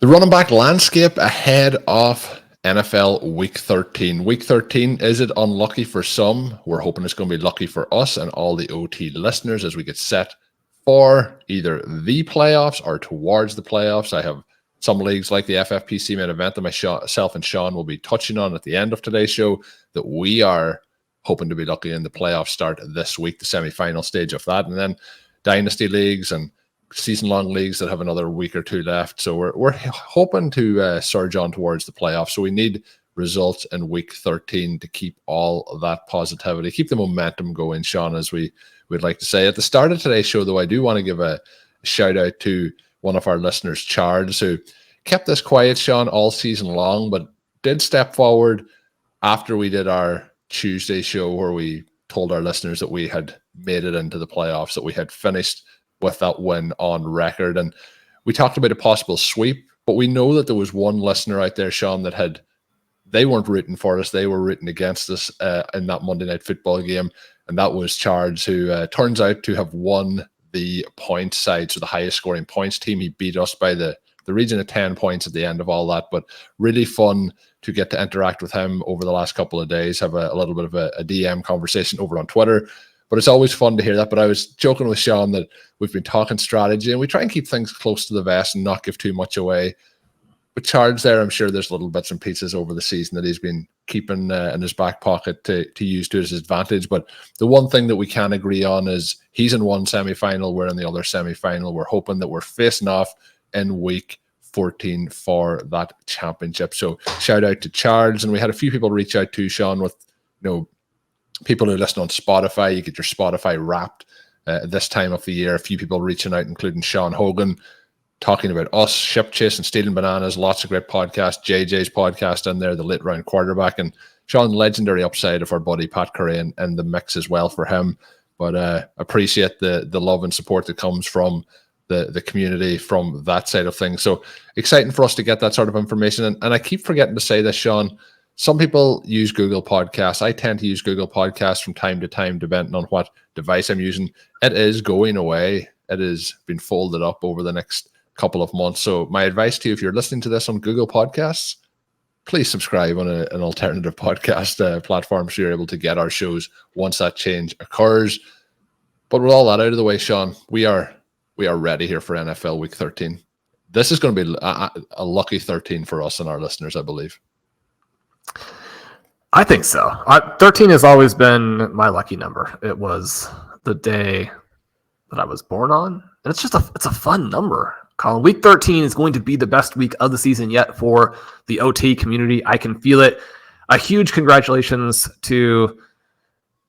The running back landscape ahead of NFL Week 13. Week 13, is it unlucky for some? We're hoping it's going to be lucky for us and all the OT listeners as we get set for either the playoffs or towards the playoffs. I have some leagues like the FFPC Main Event that myself and Shawn will be touching on at the end of today's show that we are hoping to be lucky in the playoffs start this week, the semi-final stage of that. And then dynasty leagues and season-long leagues that have another week or two left. So we're hoping to surge on towards the playoffs. So we need results in week 13 to keep all of that positivity, keep the momentum going, Shawn, as we would like to say. At the start of today's show, though, I do want to give a shout out to one of our listeners, Charles, who kept this quiet, Shawn, all season long, but did step forward after we did our Tuesday show where we told our listeners that we had made it into the playoffs, that we had finished with that win on record. And we talked about a possible sweep, but we know that there was one listener out there, Shawn, that they weren't rooting for us. They were rooting against us in that Monday Night Football game. And that was Charles, who turns out to have won the points side, so the highest scoring points team. He beat us by the region of 10 points at the end of all that, but really fun to get to interact with him over the last couple of days, have a little bit of a DM conversation over on Twitter. But it's always fun to hear that. But I was joking with Shawn that we've been talking strategy and we try and keep things close to the vest and not give too much away. But Charles there, I'm sure there's little bits and pieces over the season that he's been keeping in his back pocket to use to his advantage. But the one thing that we can agree on is he's in one semi-final, we're in the other semi-final. We're hoping that we're facing off in week 14 for that championship. So shout out to Charles. And we had a few people reach out to Shawn with, people who listen on Spotify. You get your Spotify Wrapped this time of the year. A few people reaching out, including Sean Hogan, talking about us, Ship Chase and Stealing Bananas, lots of great podcasts, JJ's podcast in there, the Late Round Quarterback, and Shawn, legendary upside of our buddy Pat Curry and the mix as well for him. But appreciate the love and support that comes from the community from that side of things. So exciting for us to get that sort of information. And I keep forgetting to say this, Shawn, some people use Google Podcasts. I tend to use Google Podcasts from time to time, depending on what device I'm using. It is going away. It has been folded up over the next couple of months. So my advice to you, if you're listening to this on Google Podcasts, please subscribe on an alternative podcast platform so you're able to get our shows once that change occurs. But with all that out of the way, Shawn, we are ready here for NFL Week 13. This is going to be a lucky 13 for us and our listeners, I believe. I think so. 13 has always been my lucky number. It was the day that I was born on. And it's a fun number, Colm. Week 13 is going to be the best week of the season yet for the OT community. I can feel it. A huge congratulations to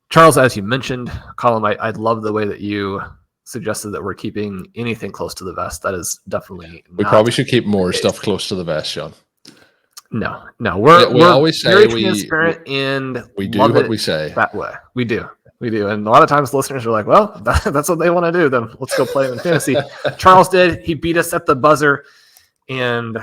Charles, as you mentioned. Colm, I love the way that you suggested that we're keeping anything close to the vest. That is definitely we probably should keep more stuff close to the vest, Shawn. No, we're always say very transparent and we do what we say that way. We do, and a lot of times listeners are like, "Well, that's what they want to do. Then let's go play them in fantasy." Charles did. He beat us at the buzzer, and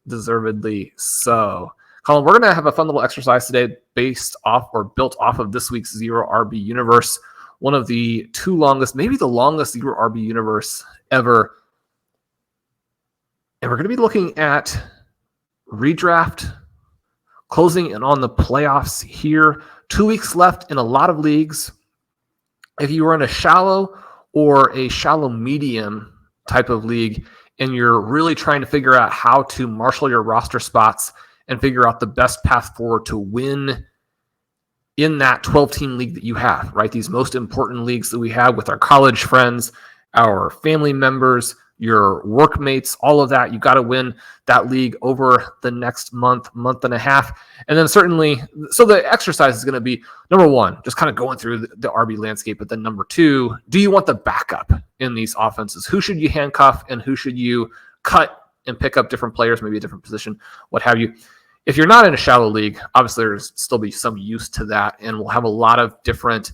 deservedly so. Colm, we're gonna have a fun little exercise today, built off of this week's Zero RB universe, one of the two longest, maybe the longest Zero RB universe ever, and we're gonna be looking at redraft, closing in on the playoffs here. 2 weeks left in a lot of leagues. If you are in a shallow or a shallow medium type of league and you're really trying to figure out how to marshal your roster spots and figure out the best path forward to win in that 12-team league that you have, right? These most important leagues that we have with our college friends, our family members, your workmates, all of that. You got to win that league over the next month and a half. And then certainly, so the exercise is going to be, number one, just kind of going through the RB landscape. But then number two, do you want the backup in these offenses? Who should you handcuff and who should you cut and pick up different players, maybe a different position, what have you? If you're not in a shallow league, obviously there's still be some use to that. And we'll have a lot of different,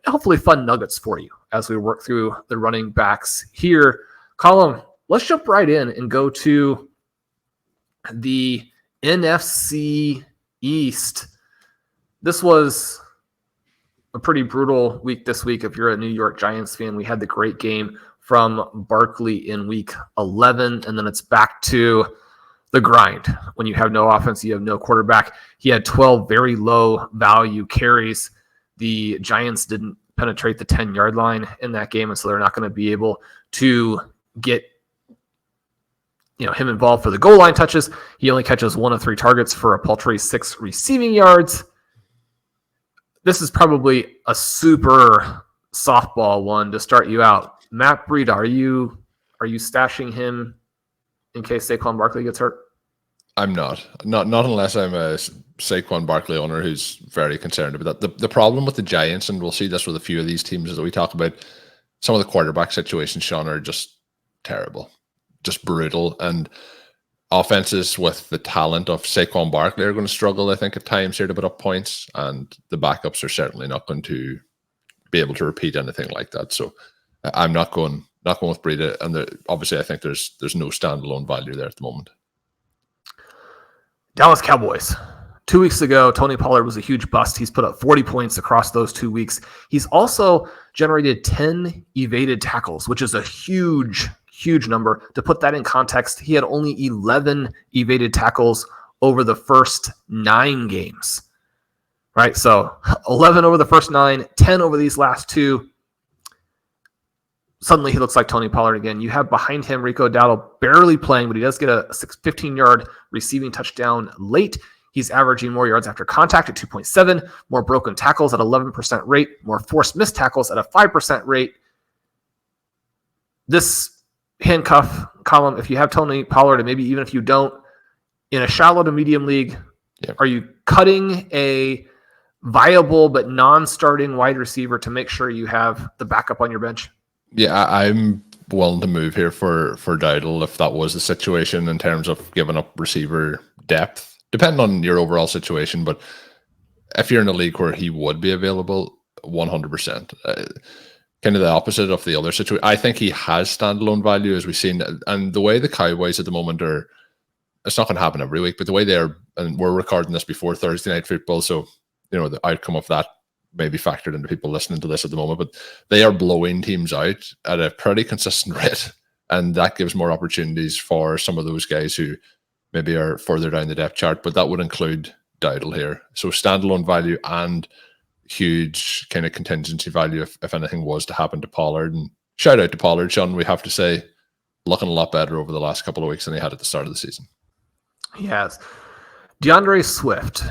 hopefully fun nuggets for you as we work through the running backs here. Colm, let's jump right in and go to the NFC East. This was a pretty brutal week this week. If you're a New York Giants fan, we had the great game from Barkley in week 11, and then it's back to the grind. When you have no offense, you have no quarterback. He had 12 very low value carries. The Giants didn't penetrate the 10-yard line in that game, and so they're not going to be able to get him involved for the goal line touches. He only catches 1 of 3 targets for a paltry 6 receiving yards. This is probably a super softball one to start you out. Matt Breida, are you stashing him in case Saquon Barkley gets hurt? I'm not unless I'm a Saquon Barkley owner who's very concerned about that. The problem with the Giants, and we'll see this with a few of these teams as we talk about, some of the quarterback situations, Shawn, are just terrible, just brutal. And offenses with the talent of Saquon Barkley are going to struggle, I think, at times here to put up points, and the backups are certainly not going to be able to repeat anything like that. So I'm not going with Breida, and obviously I think there's no standalone value there at the moment. Dallas Cowboys. 2 weeks ago, Tony Pollard was a huge bust. He's put up 40 points across those 2 weeks. He's also generated 10 evaded tackles, which is a huge number. To put that in context, he had only 11 evaded tackles over the first 9 games. Right? So 11 over the first 9, 10 over these last 2. Suddenly he looks like Tony Pollard again. You have behind him Rico Dowdle barely playing, but he does get a 15-yard receiving touchdown late. He's averaging more yards after contact at 2.7, more broken tackles at 11% rate, more forced missed tackles at a 5% rate. This handcuff column, if you have Tony Pollard, and maybe even if you don't, in a shallow to medium league, Are you cutting a viable but non-starting wide receiver to make sure you have the backup on your bench? Yeah, I'm willing to move here for Dowdle if that was the situation in terms of giving up receiver depth, depending on your overall situation. But if you're in a league where he would be available, 100%. Kind of the opposite of the other situation. I think he has standalone value, as we've seen. And the way the Cowboys at the moment are, it's not going to happen every week, but the way they're, and we're recording this before Thursday Night Football, so the outcome of that may be factored into people listening to this at the moment, but they are blowing teams out at a pretty consistent rate, and that gives more opportunities for some of those guys who maybe are further down the depth chart, but that would include Dowdle here. So standalone value and huge kind of contingency value if anything was to happen to Pollard. And shout out to Pollard, Shawn, we have to say, looking a lot better over the last couple of weeks than he had at the start of the season. He has. DeAndre Swift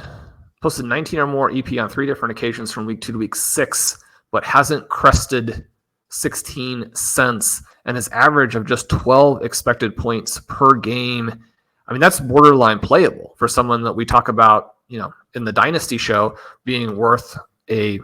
posted 19 or more EP on 3 different occasions from week 2 to week 6, but hasn't crested 16 cents, and his average of just 12 expected points per game. I mean, that's borderline playable for someone that we talk about, in the Dynasty show being worth a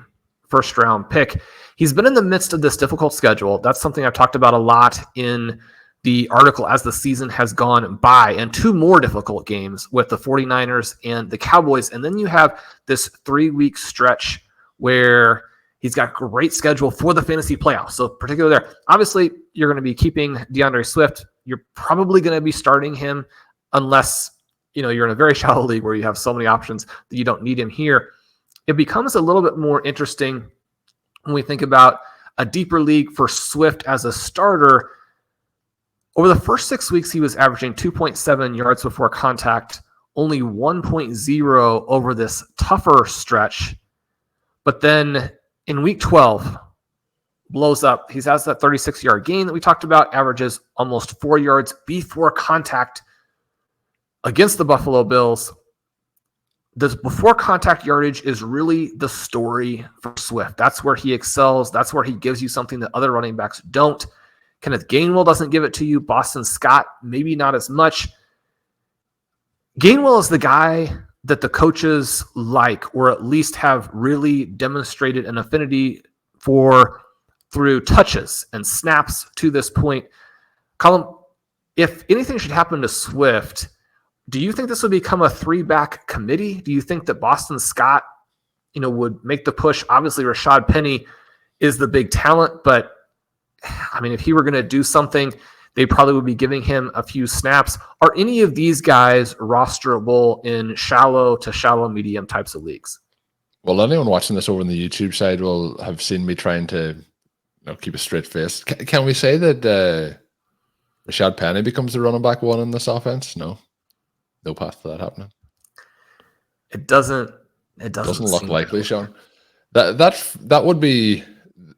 first-round pick. He's been in the midst of this difficult schedule. That's something I've talked about a lot in the article as the season has gone by, and 2 more difficult games with the 49ers and the Cowboys. And then you have this 3-week stretch where he's got great schedule for the fantasy playoffs. So particularly there, obviously you're going to be keeping DeAndre Swift. You're probably going to be starting him unless, you're in a very shallow league where you have so many options that you don't need him here. It becomes a little bit more interesting when we think about a deeper league for Swift as a starter. Over the first 6 weeks, he was averaging 2.7 yards before contact, only 1.0 over this tougher stretch. But then in week 12, blows up. He has that 36-yard gain that we talked about, averages almost 4 yards before contact against the Buffalo Bills. This before contact yardage is really the story for Swift. That's where he excels. That's where he gives you something that other running backs don't. Kenneth Gainwell doesn't give it to you. Boston Scott, maybe not as much. Gainwell is the guy that the coaches like, or at least have really demonstrated an affinity for through touches and snaps to this point. Colm, if anything should happen to Swift, do you think this would become a 3-back committee? Do you think that Boston Scott, would make the push? Obviously, Rashad Penny is the big talent, but I mean, if he were going to do something, they probably would be giving him a few snaps. Are any of these guys rosterable in shallow to shallow medium types of leagues? Well, anyone watching this over on the YouTube side will have seen me trying to keep a straight face. Can we say that Rashad Penny becomes the running back 1 in this offense? No. No path to that happening. It doesn't look likely, Shawn. That would be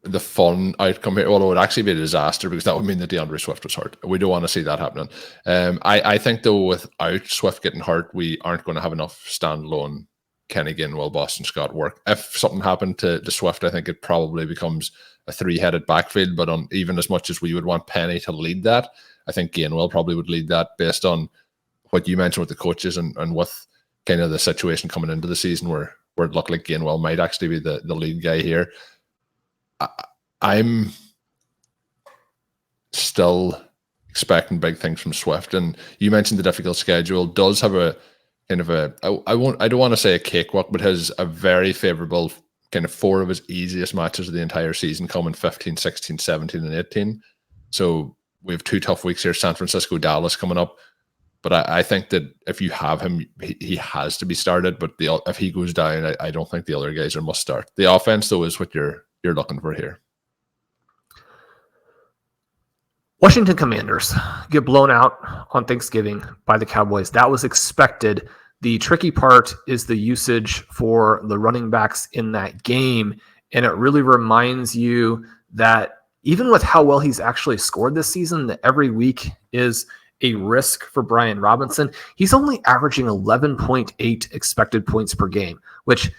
the fun outcome here. Well, it would actually be a disaster because that would mean that DeAndre Swift was hurt. We don't want to see that happening. I think though, without Swift getting hurt, we aren't going to have enough standalone Kenny Gainwell, Boston Scott work. If something happened to Swift, I think it probably becomes a three-headed backfield. But on even as much as we would want Penny to lead that, I think Gainwell probably would lead that based on what you mentioned with the coaches and with kind of the situation coming into the season where it looked like Gainwell might actually be the lead guy here. I'm still expecting big things from Swift. And you mentioned the difficult schedule does have a kind of I don't want to say a cakewalk, but has a very favorable kind of 4 of his easiest matches of the entire season coming 15, 16, 17, and 18. So we have 2 tough weeks here, San Francisco, Dallas coming up. But I think that if you have him, he has to be started. But if he goes down, I don't think the other guys are must start. The offense, though, is what you're looking for here. Washington Commanders get blown out on Thanksgiving by the Cowboys. That was expected. The tricky part is the usage for the running backs in that game. And it really reminds you that even with how well he's actually scored this season, that every week is a risk for Brian Robinson. He's only averaging 11.8 expected points per game, which,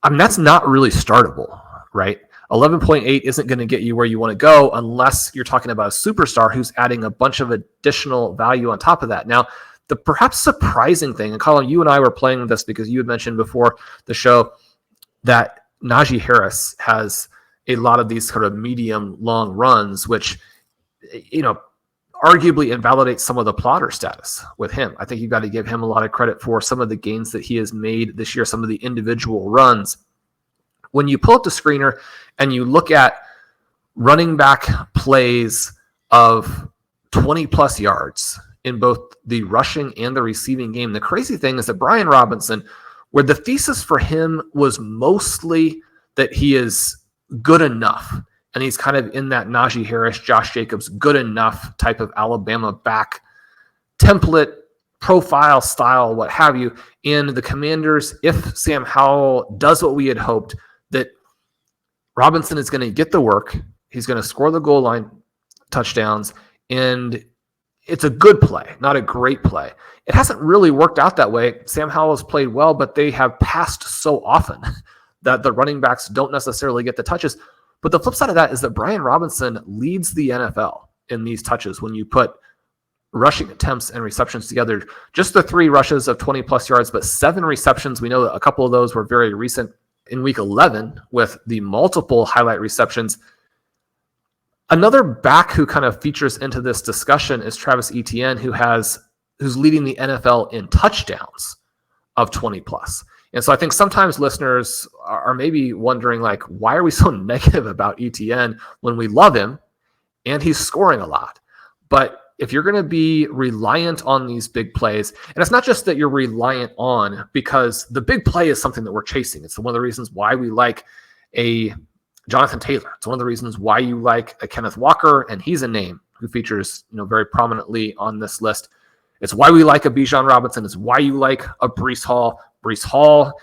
I mean, that's not really startable, right? 11.8 isn't going to get you where you want to go unless you're talking about a superstar who's adding a bunch of additional value on top of that. Now, the perhaps surprising thing, and Colm, you and I were playing with this because you had mentioned before the show that Najee Harris has a lot of these sort of medium long runs, which, you know, arguably invalidates some of the plotter status with him. I think you've got to give him a lot of credit for some of the gains that he has made this year, some of the individual runs. When you pull up the screener and you look at running back plays of 20 plus yards in both the rushing and the receiving game, the crazy thing is that Brian Robinson, where the thesis for him was mostly that he is good enough, and he's kind of in that Najee Harris, Josh Jacobs, good enough type of Alabama back template, profile, style, what have you. And the Commanders, if Sam Howell does what we had hoped, that Robinson is going to get the work, he's going to score the goal line touchdowns, and it's a good play, not a great play. It hasn't really worked out that way. Sam Howell has played well, but they have passed so often that the running backs don't necessarily get the touches. But the flip side of that is that Brian Robinson leads the NFL in these touches when you put rushing attempts and receptions together. Just the 3 rushes of 20 plus yards, but 7 receptions. We know that a couple of those were very recent in week 11 with the multiple highlight receptions. Another back who kind of features into this discussion is Travis Etienne, who's leading the NFL in touchdowns of 20 plus. And so I think sometimes listeners are maybe wondering, like, why are we so negative about Etienne when we love him and he's scoring a lot? But if you're going to be reliant on these big plays, and it's not just that you're reliant on, because the big play is something that we're chasing. It's one of the reasons why we like a Jonathan Taylor. It's one of the reasons why you like a Kenneth Walker, and he's a name who features, very prominently on this list. It's why we like a Bijan Robinson. It's why you like a Breece Hall. Breece Hall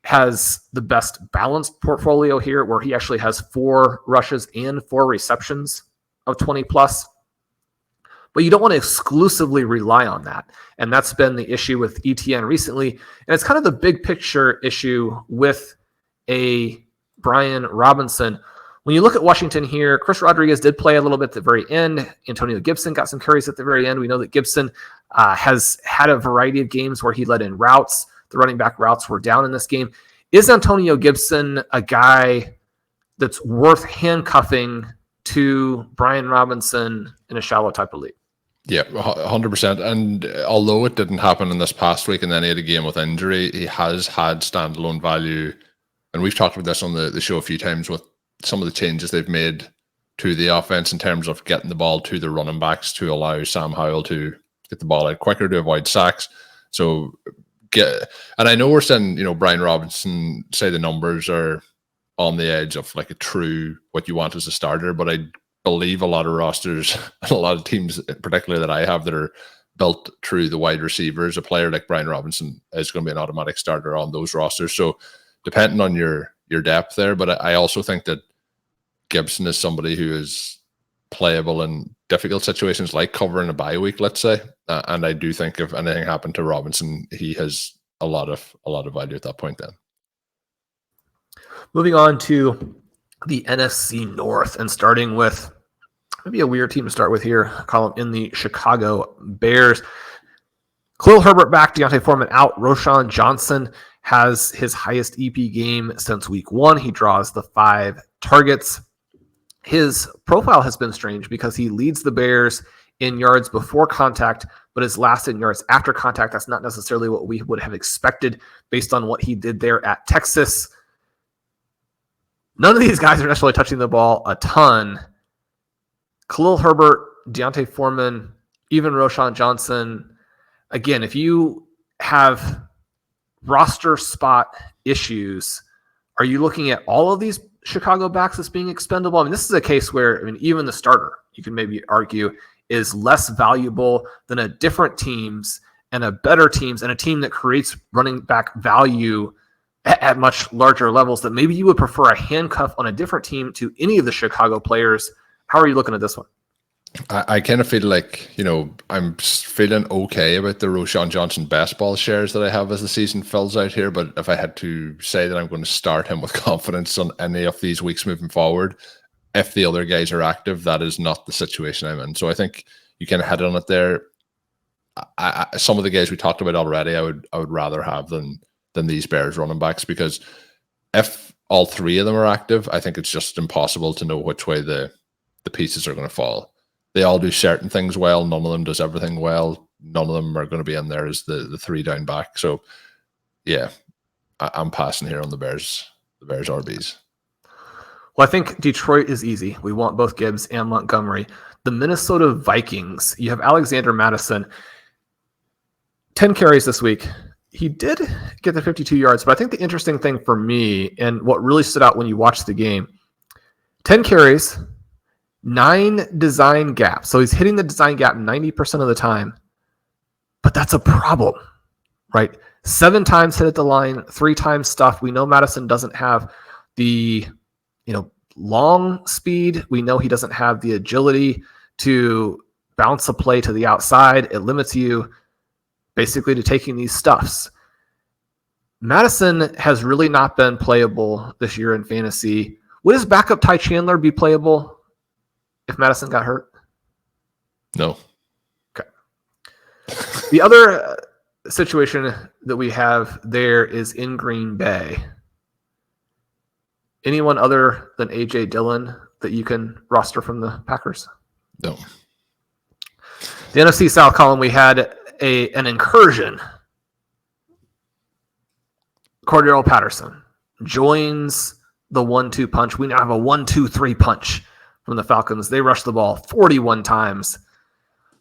has the best balanced portfolio here, where he actually has 4 rushes and 4 receptions of 20 plus. But you don't want to exclusively rely on that. And that's been the issue with ETN recently. And it's kind of the big picture issue with a Brian Robinson. When you look at Washington here, Chris Rodriguez did play a little bit at the very end. Antonio Gibson got some carries at the very end. We know that Gibson has had a variety of games where he led in routes. The running back routes were down in this game. Is Antonio Gibson a guy that's worth handcuffing to Brian Robinson in a shallow type of league? Yeah, 100%. And although it didn't happen in this past week and then he had a game with injury, he has had standalone value. And we've talked about this on the show a few times with some of the changes they've made to the offense in terms of getting the ball to the running backs to allow Sam Howell to get the ball out quicker, to avoid sacks. So, and I know we're saying, Brian Robinson, say the numbers are on the edge of like a true what you want as a starter, but I believe a lot of rosters and a lot of teams, particularly that I have, that are built through the wide receivers. A player like Brian Robinson is going to be an automatic starter on those rosters. So depending on your depth there, but I also think that Gibson is somebody who is playable in difficult situations like covering a bye week, let's say. And I do think if anything happened to Robinson, he has a lot of value at that point then. Moving on to the NFC North and starting with maybe a weird team to start with here, Colm, in the Chicago Bears. Khalil Herbert back, Deontay Foreman out. Roschon Johnson has his highest EP game since week 1. He draws the 5 targets. His profile has been strange because he leads the Bears in yards before contact, but is last in yards after contact. That's not necessarily what we would have expected based on what he did there at Texas. None of these guys are necessarily touching the ball a ton. Khalil Herbert, Deontay Foreman, even Roschon Johnson. Again, if you have roster spot issues, are you looking at all of these Chicago backs as being expendable? I mean, this is a case where, even the starter, you can maybe argue, is less valuable than a different teams and a better teams and a team that creates running back value at much larger levels, that maybe you would prefer a handcuff on a different team to any of the Chicago players. How are you looking at this one? I kind of feel like, I'm feeling okay about the Roschon Johnson best ball shares that I have as the season fills out here. But if I had to say that I'm going to start him with confidence on any of these weeks moving forward, if the other guys are active, that is not the situation I'm in. So I think you kind of hit on it there. Some of the guys we talked about already, I would rather have than these Bears running backs, because if all 3 of them are active, I think it's just impossible to know which way the pieces are going to fall. They all do certain things well. None of them does everything well. None of them are going to be in there as the 3 down back. So, yeah, I'm passing here on the Bears RBs. Well, I think Detroit is easy. We want both Gibbs and Montgomery. The Minnesota Vikings, you have Alexander Mattison. 10 carries this week. He did get the 52 yards, but I think the interesting thing for me, and what really stood out when you watched the game, 10 carries, 9 design gaps. So he's hitting the design gap 90% of the time, but that's a problem, right? 7 times hit at the line, 3 times stuff. We know Mattison doesn't have the, long speed. We know he doesn't have the agility to bounce a play to the outside. It limits you basically to taking these stuffs. Mattison has really not been playable this year in fantasy. Would his backup Ty Chandler be playable if Mattison got hurt? No. Okay. The other situation that we have there is in Green Bay. Anyone other than A.J. Dillon that you can roster from the Packers? No. The NFC South column, we had an incursion. Cordero Patterson joins the 1-2 punch. We now have a 1-2-3 punch from the Falcons. They rushed the ball 41 times.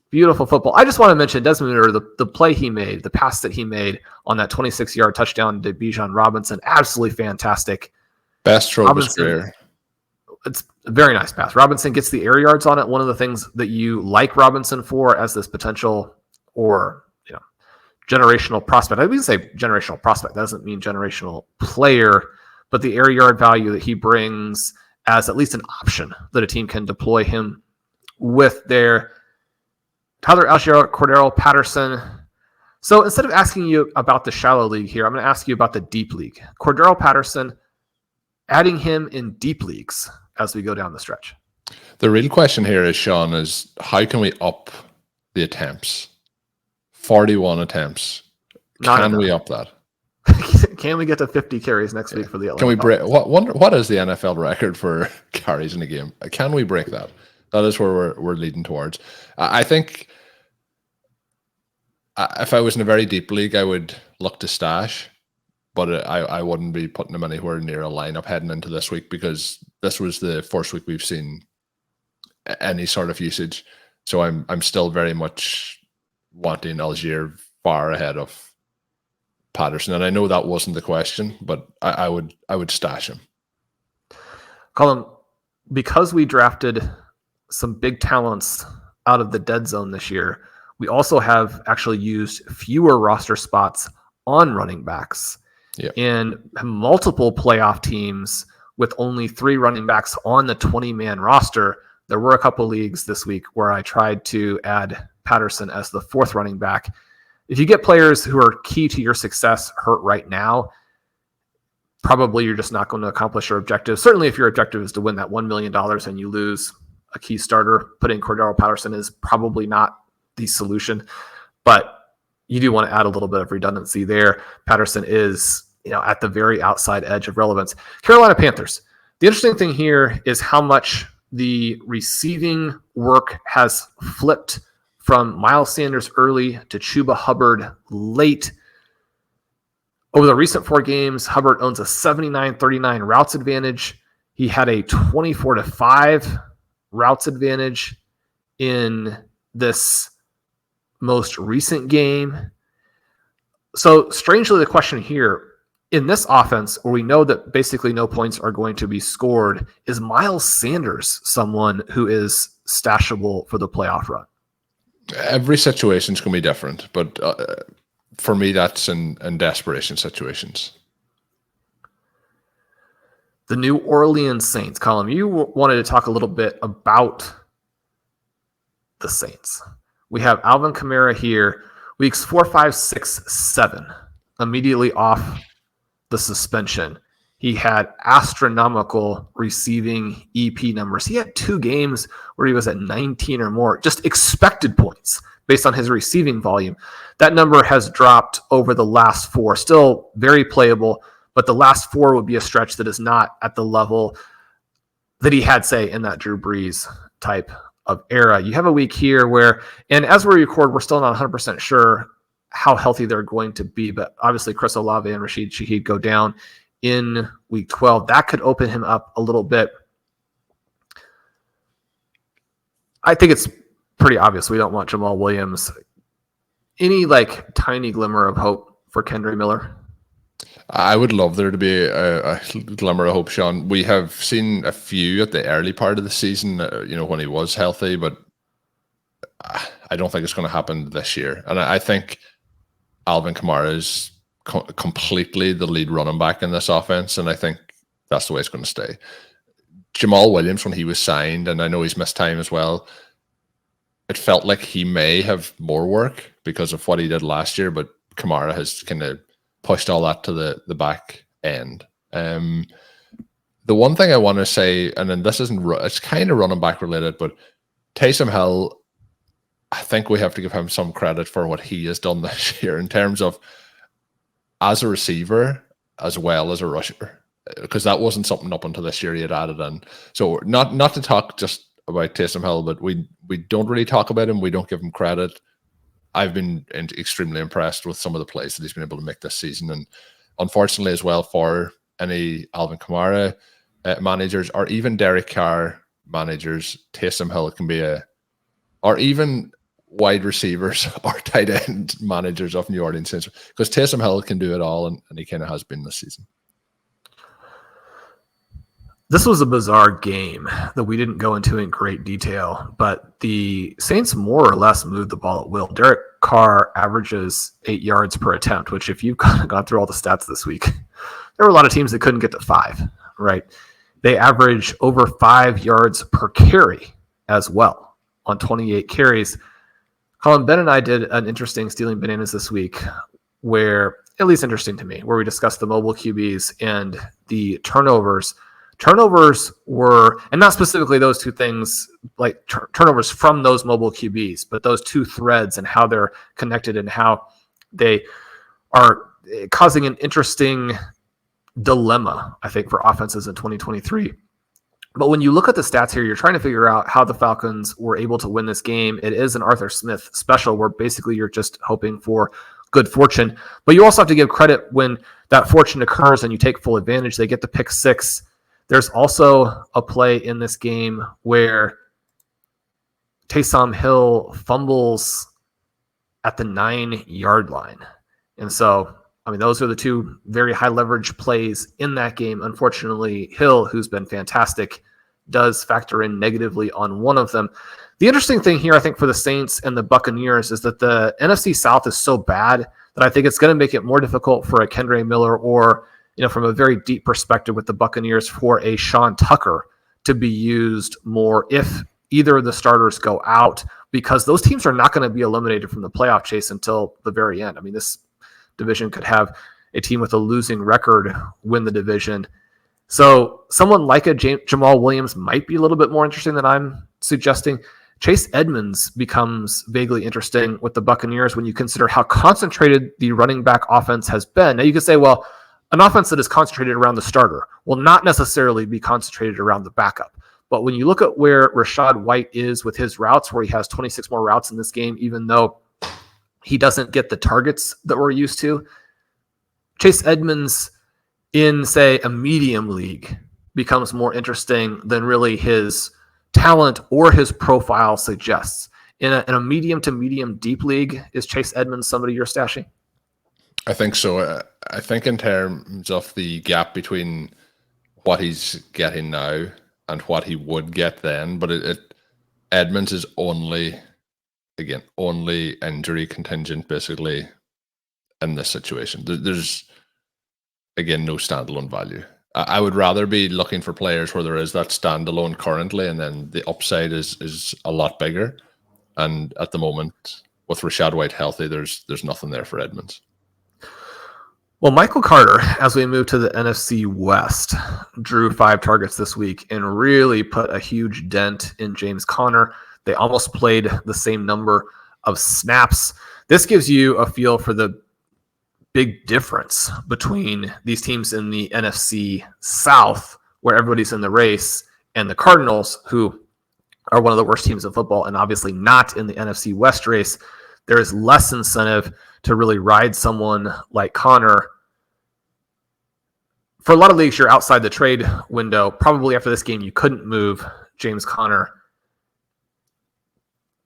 Beautiful football. I just want to mention Desmond Ridder, the play he made, the pass that he made on that 26-yard touchdown to Bijan Robinson. Absolutely fantastic. Best throw of his career. It's a very nice pass. Robinson gets the air yards on it. One of the things that you like Robinson for as this potential or generational prospect. I would say generational prospect. That doesn't mean generational player, but the air yard value that he brings as at least an option that a team can deploy him with their Tyler Algier, Cordero Patterson. So instead of asking you about the shallow league here, I'm going to ask you about the deep league. Cordero Patterson, adding him in deep leagues as we go down the stretch. The real question here is, Shawn, is how can we up the attempts? 41 attempts. Can we up that? Can we get to 50 carries next week for the Atlanta? Can we break? What is the NFL record for carries in a game? Can we break that? That is where we're leading towards. I think if I was in a very deep league, I would look to stash, but I wouldn't be putting him anywhere near a lineup heading into this week, because this was the first week we've seen any sort of usage. So I'm still very much wanting Algier far ahead of Patterson, and I know that wasn't the question, but I would stash him. Colm, because we drafted some big talents out of the dead zone this year, we also have actually used fewer roster spots on running backs. Yep. And multiple playoff teams with only 3 running backs on the 20-man roster. There were a couple leagues this week where I tried to add Patterson as the 4th running back. If you get players who are key to your success hurt right now, probably you're just not going to accomplish your objective. Certainly if your objective is to win that $1 million and you lose a key starter, putting Cordero Patterson is probably not the solution. But you do want to add a little bit of redundancy there. Patterson is, at the very outside edge of relevance. Carolina Panthers. The interesting thing here is how much the receiving work has flipped from Miles Sanders early to Chuba Hubbard late. Over the recent 4 games, Hubbard owns a 79-39 routes advantage. He had a 24-5 routes advantage in this most recent game. So strangely, the question here, in this offense, where we know that basically no points are going to be scored, is Miles Sanders someone who is stashable for the playoff run? Every situation is going to be different, but for me, that's in desperation situations. The New Orleans Saints. Colm, you wanted to talk a little bit about the Saints. We have Alvin Kamara here, weeks 4, 5, 6, 7, immediately off the suspension. He had astronomical receiving EP numbers. He had 2 games where he was at 19 or more, just expected points based on his receiving volume. That number has dropped over the last 4, still very playable, but the last 4 would be a stretch that is not at the level that he had, say, in that Drew Brees type of era. You have a week here where, and as we record, we're still not 100% sure how healthy they're going to be, but obviously Chris Olave and Rashid Shaheed go down in week 12. That could open him up a little bit. I think it's pretty obvious we don't want Jamal Williams. Any tiny glimmer of hope for Kendre Miller? I would love there to be a glimmer of hope, Shawn. We have seen a few at the early part of the season, when he was healthy, but I don't think it's going to happen this year. And I think Alvin Kamara is completely the lead running back in this offense, and I think that's the way it's going to stay. Jamal Williams, when he was signed, and I know he's missed time as well, it felt like he may have more work because of what he did last year, but Kamara has kind of pushed all that to the back end. The one thing I want to say, and then this isn't, it's kind of running back related, but Taysom Hill, I think we have to give him some credit for what he has done this year in terms of as a receiver as well as a rusher, because that wasn't something up until this year he had added in. So not to talk just about Taysom Hill, but we don't really talk about him. We don't give him credit. I've been extremely impressed with some of the plays that he's been able to make this season. And unfortunately as well, for any Alvin Kamara managers or even Derek Carr managers, Taysom Hill can be or even wide receivers or tight end managers of New Orleans Saints, because Taysom Hill can do it all, and he kind of has been this season. This was a bizarre game that we didn't go into in great detail, but the Saints more or less moved the ball at will. Derek Carr averages 8 yards per attempt, which if you've gone through all the stats this week, there were a lot of teams that couldn't get to 5, right? They average over 5 yards per carry as well on 28 carries. Colm, Ben and I did an interesting Stealing Bananas this week where, at least interesting to me, where we discussed the mobile QBs and the turnovers. Turnovers were, and not specifically those two things, like turnovers from those mobile QBs, but those two threads and how they're connected and how they are causing an interesting dilemma, I think, for offenses in 2023. But when you look at the stats here, you're trying to figure out how the Falcons were able to win this game. It is an Arthur Smith special where basically you're just hoping for good fortune. But you also have to give credit when that fortune occurs and you take full advantage. They get the pick 6. There's also a play in this game where Taysom Hill fumbles at the 9-yard line. And so, I mean, those are the two very high leverage plays in that game. Unfortunately, Hill, who's been fantastic, does factor in negatively on one of them. The interesting thing here, I think, for the Saints and the Buccaneers is that the NFC South is so bad that I think it's going to make it more difficult for a Kendre Miller or, from a very deep perspective with the Buccaneers, for a Shawn Tucker to be used more if either of the starters go out, because those teams are not going to be eliminated from the playoff chase until the very end. I mean, this division could have a team with a losing record win the division. So someone like a Jamal Williams might be a little bit more interesting than I'm suggesting. Chase Edmonds becomes vaguely interesting with the Buccaneers when you consider how concentrated the running back offense has been. Now you could say, well, an offense that is concentrated around the starter will not necessarily be concentrated around the backup. But when you look at where Rachaad White is with his routes, where he has 26 more routes in this game, even though he doesn't get the targets that we're used to, Chase Edmonds in, say, a medium league becomes more interesting than really his talent or his profile suggests. In a medium to medium deep league, is Chase Edmonds somebody you're stashing? I think so. I think in terms of the gap between what he's getting now and what he would get then, but Edmonds is only injury contingent basically in this situation. There's again no standalone value. I would rather be looking for players where there is that standalone currently, and then the upside is a lot bigger. And at the moment, with Rachaad White healthy, there's nothing there for Edmonds. Well, Michael Carter, as we move to the NFC West, drew 5 targets this week and really put a huge dent in James Conner. They almost played the same number of snaps. This gives you a feel for the big difference between these teams in the NFC South, where everybody's in the race, and the Cardinals, who are one of the worst teams in football and obviously not in the NFC West race. There is less incentive to really ride someone like Conner. For a lot of leagues, you're outside the trade window. Probably after this game, you couldn't move James Conner.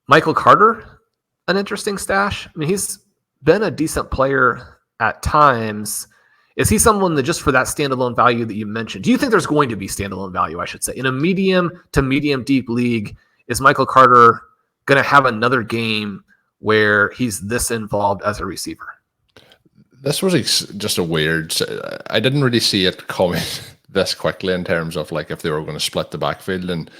Michael Carter, an interesting stash. I mean, he's been a decent player at times. Is he someone that just for that standalone value that you mentioned, do you think there's going to be standalone value, I should say? In a medium to medium deep league, is Michael Carter going to have another game where he's this involved as a receiver? This was just a weird... I didn't really see it coming this quickly in terms of like if they were going to split the backfield. And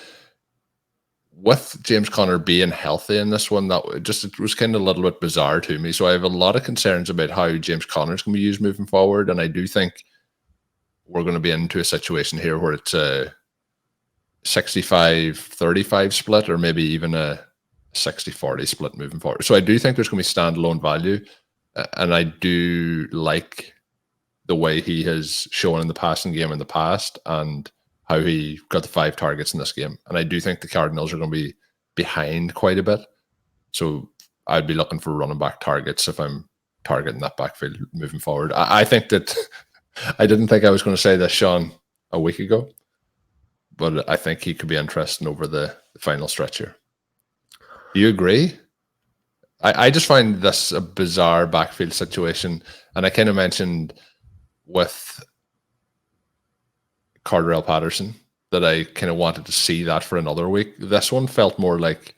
with James Conner being healthy in this one, it was kind of a little bit bizarre to me. So I have a lot of concerns about how James Conner is going to be used moving forward. And I do think we're going to be into a situation here where it's a 65-35 split or maybe even a 60-40 split moving forward. So I do think there's going to be standalone value. And I do like the way he has shown in the passing game in the past and how he got the 5 targets in this game. And I do think the Cardinals are going to be behind quite a bit. So I'd be looking for running back targets if I'm targeting that backfield moving forward. I think that I didn't think I was going to say this, Shawn, a week ago, but I think he could be interesting over the final stretch here. Do you agree? I just find this a bizarre backfield situation. And I kind of mentioned with Cordarrelle Patterson that I kind of wanted to see that for another week. This one felt more like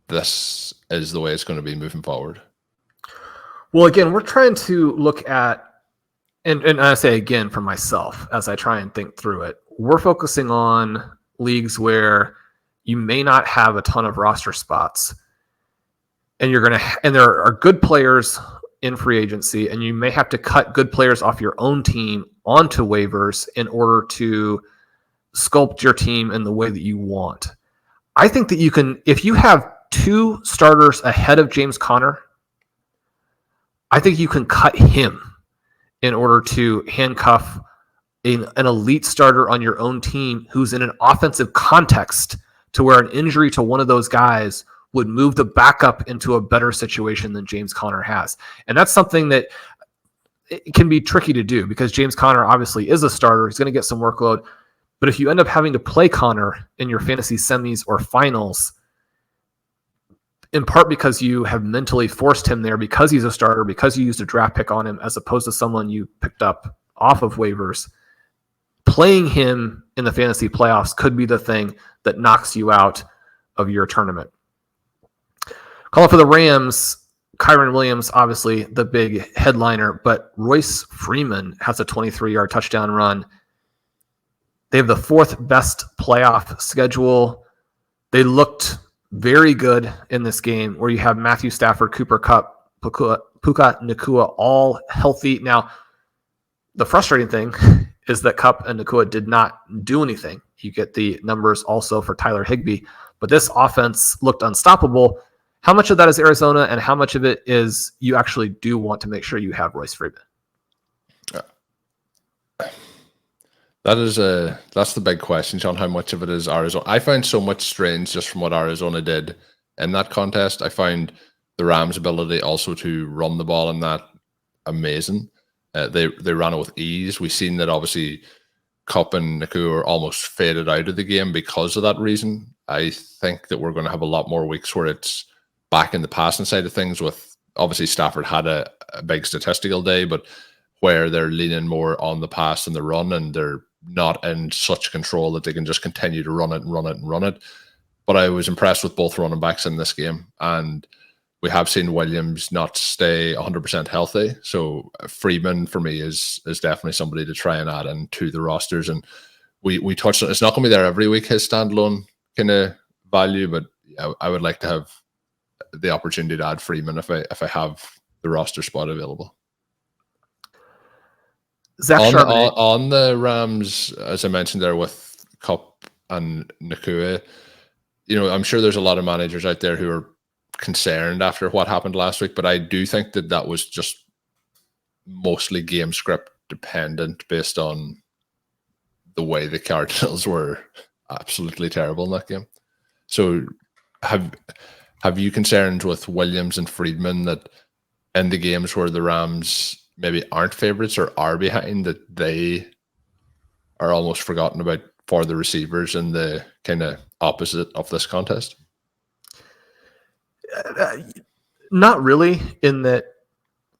this is the way it's going to be moving forward. Well, again, we're trying to look at, and I say again for myself as I try and think through it, we're focusing on leagues where you may not have a ton of roster spots, and there are good players in free agency, and you may have to cut good players off your own team onto waivers in order to sculpt your team in the way that you want. I think that you can, if you have 2 starters ahead of James Conner, I think you can cut him in order to handcuff an elite starter on your own team who's in an offensive context to where an injury to one of those guys would move the backup into a better situation than James Conner has. And that's something that it can be tricky to do because James Conner obviously is a starter. He's going to get some workload. But if you end up having to play Conner in your fantasy semis or finals, in part because you have mentally forced him there because he's a starter, because you used a draft pick on him as opposed to someone you picked up off of waivers, playing him in the fantasy playoffs could be the thing that knocks you out of your tournament. Calling for the Rams, Kyren Williams, obviously the big headliner, but Royce Freeman has a 23-yard touchdown run. They have the fourth best playoff schedule. They looked very good in this game where you have Matthew Stafford, Cooper Kupp, Puka Nacua all healthy. Now, the frustrating thing is that Kupp and Nacua did not do anything. You get the numbers also for Tyler Higbee, but this offense looked unstoppable. How much of that is Arizona, and how much of it is you actually do want to make sure you have Royce Freeman? That's the big question, Shawn. How much of it is Arizona? I found so much strange just from what Arizona did in that contest. I found the Rams' ability also to run the ball in that amazing. They ran it with ease. We've seen that obviously Kupp and Nacua are almost faded out of the game because of that reason. I think that we're going to have a lot more weeks where it's back in the passing side of things. With obviously Stafford had a big statistical day, but where they're leaning more on the pass and the run, and they're not in such control that they can just continue to run it and run it and run it. But I was impressed with both running backs in this game, and we have seen Williams not stay 100% healthy. So Freeman for me is definitely somebody to try and add into the rosters. And we touched on it's not going to be there every week, his standalone kind of value, but I would like to have the opportunity to add Freeman if I have the roster spot available. On the Rams, as I mentioned there with Kupp and Nacua, I'm sure there's a lot of managers out there who are concerned after what happened last week, but I do think that was just mostly game script dependent based on the way the Cardinals were absolutely terrible in that game. So have you concerns with Williams and Freedman that in the games where the Rams maybe aren't favorites or are behind, that they are almost forgotten about for the receivers in the kind of opposite of this contest? Not really, in that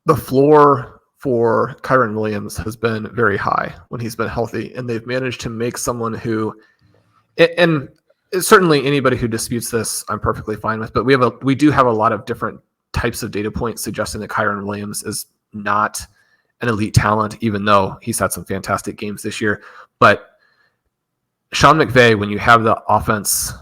the floor for Kyren Williams has been very high when he's been healthy, and they've managed to make someone who, and certainly anybody who disputes this, I'm perfectly fine with, but we do have a lot of different types of data points suggesting that Kyren Williams is not an elite talent, even though he's had some fantastic games this year. But Sean McVay, when you have the offense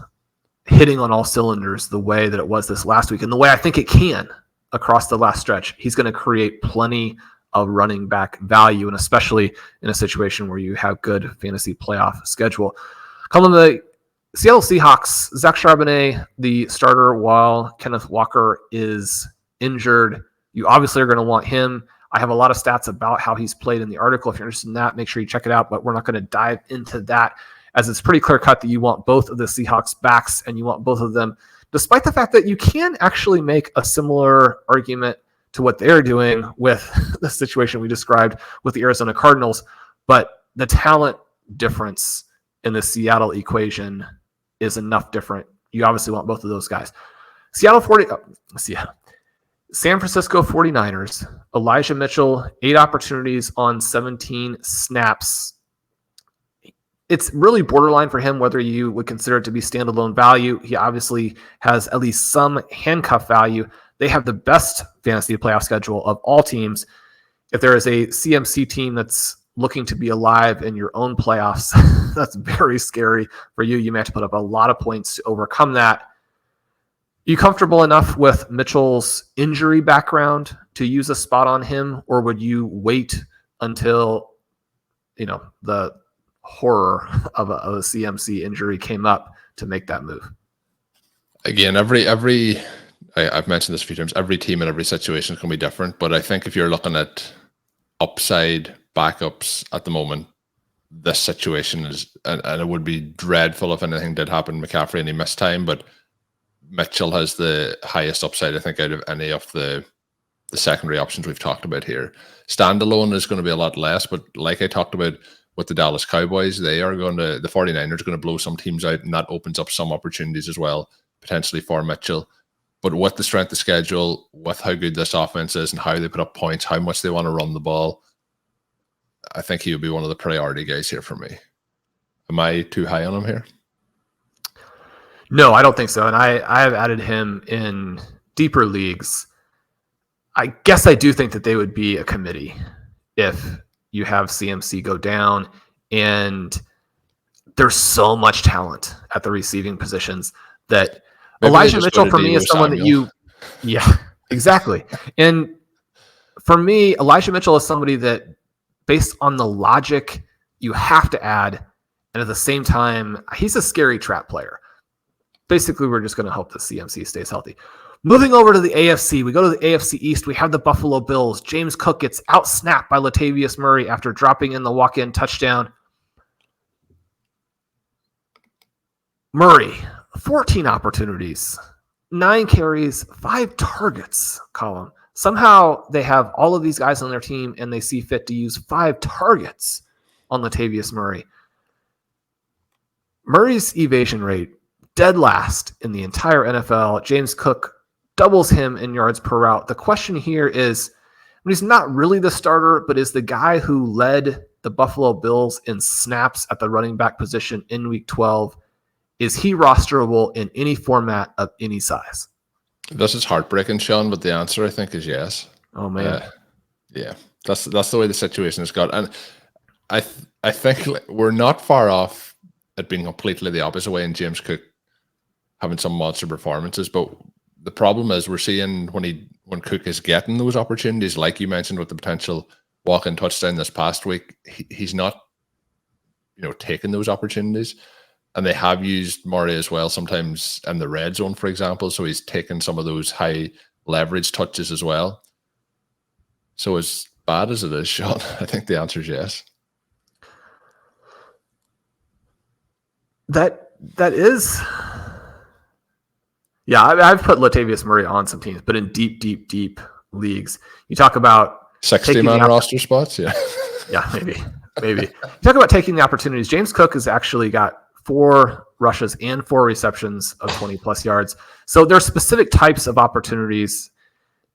hitting on all cylinders the way that it was this last week, and the way I think it can across the last stretch, he's going to create plenty of running back value, and especially in a situation where you have good fantasy playoff schedule. Colm, the Seattle Seahawks, Zach Charbonnet, the starter, while Kenneth Walker is injured. You obviously are going to want him. I have a lot of stats about how he's played in the article. If you're interested in that, make sure you check it out, but we're not going to dive into that, as it's pretty clear cut that you want both of the Seahawks backs and you want both of them, despite the fact that you can actually make a similar argument to what they're doing with the situation we described with the Arizona Cardinals. But the talent difference in the Seattle equation is enough different. You obviously want both of those guys. San Francisco 49ers, Elijah Mitchell, 8 opportunities on 17 snaps. It's really borderline for him whether you would consider it to be standalone value. He obviously has at least some handcuff value. They have the best fantasy playoff schedule of all teams. If there is a CMC team that's looking to be alive in your own playoffs, that's very scary for you. You may have to put up a lot of points to overcome that. Are you comfortable enough with Mitchell's injury background to use a spot on him, or would you wait until the horror of a CMC injury came up to make that move? Again, I've mentioned this a few times, every team in every situation can be different, but I think if you're looking at upside backups at the moment, this situation is, and it would be dreadful if anything did happen to McCaffrey and he missed time, but Mitchell has the highest upside, I think, out of any of the secondary options we've talked about here. Standalone is going to be a lot less, but like I talked about with the Dallas Cowboys, the 49ers are going to blow some teams out, and that opens up some opportunities as well, potentially for Mitchell. But with the strength of schedule, with how good this offense is and how they put up points, how much they want to run the ball, I think he would be one of the priority guys here for me. Am I too high on him here? No, I don't think so. And I have added him in deeper leagues. I guess I do think that they would be a committee if you have CMC go down, and there's so much talent at the receiving positions that maybe Elijah Mitchell for me is someone that yeah, exactly. And for me, Elijah Mitchell is somebody that, based on the logic, you have to add. And at the same time, he's a scary trap player. Basically, we're just going to hope that CMC stays healthy. Moving over to the AFC, we go to the AFC East. We have the Buffalo Bills. James Cook gets out-snapped by Latavius Murray after dropping in the walk-in touchdown. Murray, 14 opportunities, 9 carries, 5 targets, Colm. Somehow they have all of these guys on their team, and they see fit to use 5 targets on Latavius Murray. Murray's evasion rate, dead last in the entire NFL. James Cook doubles him in yards per route. The question here is, he's not really the starter, but is the guy who led the Buffalo Bills in snaps at the running back position in Week 12, is he rosterable in any format of any size? This is heartbreaking, Shawn, but the answer, I think, is yes. Oh, man. Yeah, that's the way the situation has got. And I think we're not far off at being completely the opposite way, and James Cook having some monster performances. But the problem is we're seeing when Cook is getting those opportunities, like you mentioned with the potential walk-in touchdown this past week, he's not, taking those opportunities. And they have used Murray as well, sometimes in the red zone, for example. So he's taken some of those high leverage touches as well. So as bad as it is, Shawn, I think the answer is yes. That is, yeah. I've put Latavius Murray on some teams, but in deep leagues, you talk about 60-man roster spots. Yeah, yeah, maybe. You talk about taking the opportunities. James Cook has actually got 4 rushes and 4 receptions of 20+ yards. So there are specific types of opportunities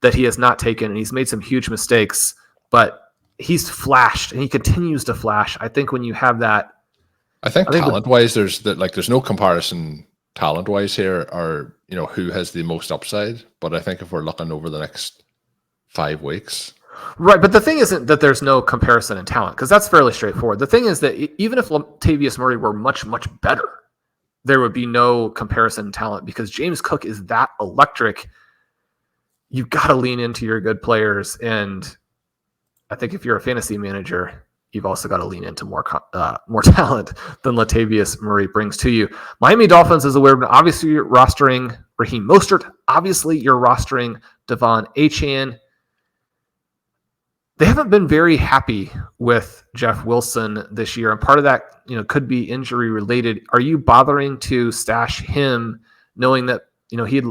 that he has not taken, and he's made some huge mistakes. But he's flashed, and he continues to flash. I think when you have that. I think talent-wise, there's no comparison talent-wise here, or who has the most upside. But I think if we're looking over the next 5 weeks, right. But the thing isn't that there's no comparison in talent, because that's fairly straightforward. The thing is that even if Latavius Murray were much better, there would be no comparison in talent, because James Cook is that electric. You've got to lean into your good players, and I think if you're a fantasy manager, you've also got to lean into more talent than Latavius Murray brings to you. Miami Dolphins is a weird one. Obviously, you're rostering Raheem Mostert. Obviously, you're rostering Devon Achane. They haven't been very happy with Jeff Wilson this year, and part of that, could be injury related. Are you bothering to stash him, knowing that he had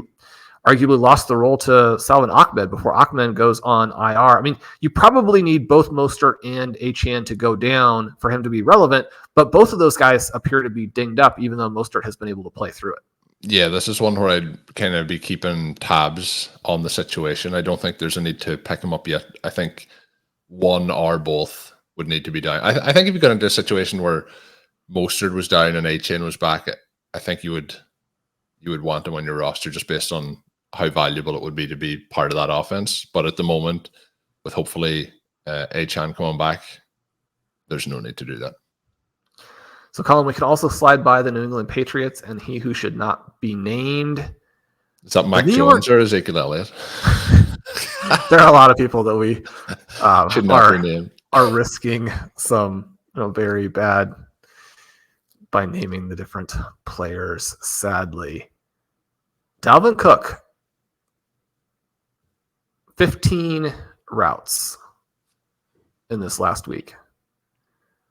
arguably lost the role to Salvin Ahmed before Ahmed goes on IR? I mean, you probably need both Mostert and Achane to go down for him to be relevant, but both of those guys appear to be dinged up, even though Mostert has been able to play through it. Yeah, this is one where I'd kind of be keeping tabs on the situation. I don't think there's a need to pick him up yet. I think one or both would need to be down. I think if you got into a situation where Mostert was down and Achane was back, I think you would want him on your roster just based on how valuable it would be to be part of that offense. But at the moment, with hopefully Achane coming back, there's no need to do that. So, Colm, we could also slide by the New England Patriots and he who should not be named. Is that Mac Jones or Ezekiel Elliott? There are a lot of people that we should not be named. Are risking some very bad by naming the different players, sadly. Dalvin Cook, 15 routes in this last week.